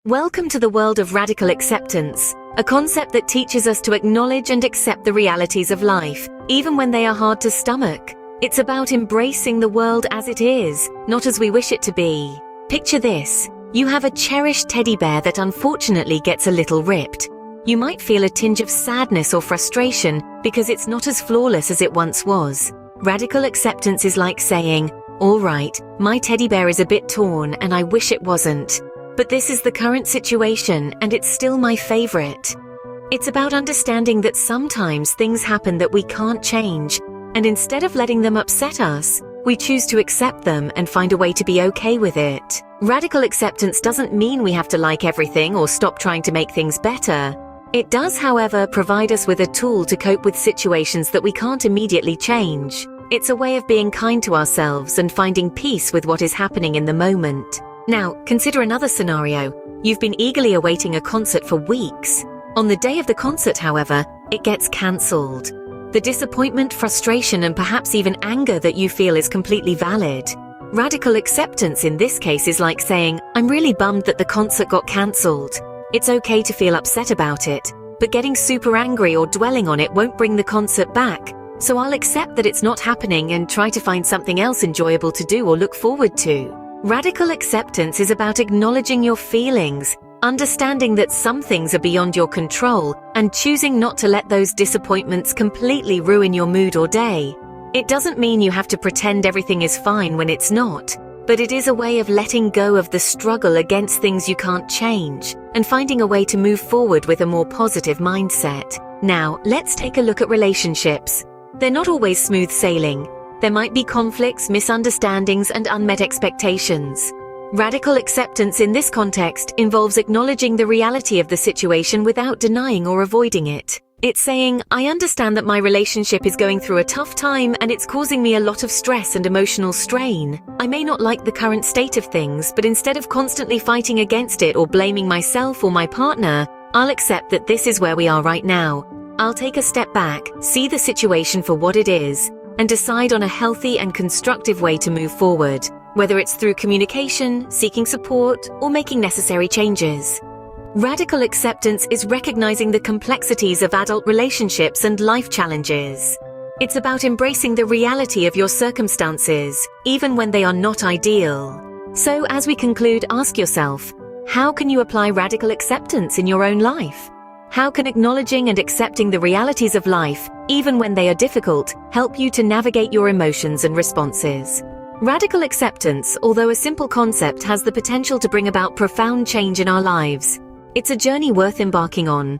Welcome to the world of radical acceptance, a concept that teaches us to acknowledge and accept the realities of life, even when they are hard to stomach. It's about embracing the world as it is, not as we wish it to be. Picture this. You have a cherished teddy bear that unfortunately gets a little ripped. You might feel a tinge of sadness or frustration because it's not as flawless as it once was. Radical acceptance is like saying, "All right, my teddy bear is a bit torn and I wish it wasn't. But this is the current situation and it's still my favorite." It's about understanding that sometimes things happen that we can't change, and instead of letting them upset us, we choose to accept them and find a way to be okay with it. Radical acceptance doesn't mean we have to like everything or stop trying to make things better. It does, however, provide us with a tool to cope with situations that we can't immediately change. It's a way of being kind to ourselves and finding peace with what is happening in the moment. Now, consider another scenario. You've been eagerly awaiting a concert for weeks. On the day of the concert, however, it gets cancelled. The disappointment, frustration, and perhaps even anger that you feel is completely valid. Radical acceptance in this case is like saying, "I'm really bummed that the concert got cancelled. It's okay to feel upset about it, but getting super angry or dwelling on it won't bring the concert back. So I'll accept that it's not happening and try to find something else enjoyable to do or look forward to." Radical acceptance is about acknowledging your feelings, understanding that some things are beyond your control, and choosing not to let those disappointments completely ruin your mood or day. It doesn't mean you have to pretend everything is fine when it's not, but it is a way of letting go of the struggle against things you can't change, and finding a way to move forward with a more positive mindset. Now, let's take a look at relationships. They're not always smooth sailing. There might be conflicts, misunderstandings, and unmet expectations. Radical acceptance in this context involves acknowledging the reality of the situation without denying or avoiding it. It's saying, "I understand that my relationship is going through a tough time and it's causing me a lot of stress and emotional strain. I may not like the current state of things, but instead of constantly fighting against it or blaming myself or my partner, I'll accept that this is where we are right now. I'll take a step back, see the situation for what it is, and decide on a healthy and constructive way to move forward, whether it's through communication, seeking support, or making necessary changes." Radical acceptance is recognizing the complexities of adult relationships and life challenges. It's about embracing the reality of your circumstances, even when they are not ideal. So, as we conclude, ask yourself, how can you apply radical acceptance in your own life? How can acknowledging and accepting the realities of life, even when they are difficult, help you to navigate your emotions and responses? Radical acceptance, although a simple concept, has the potential to bring about profound change in our lives. It's a journey worth embarking on,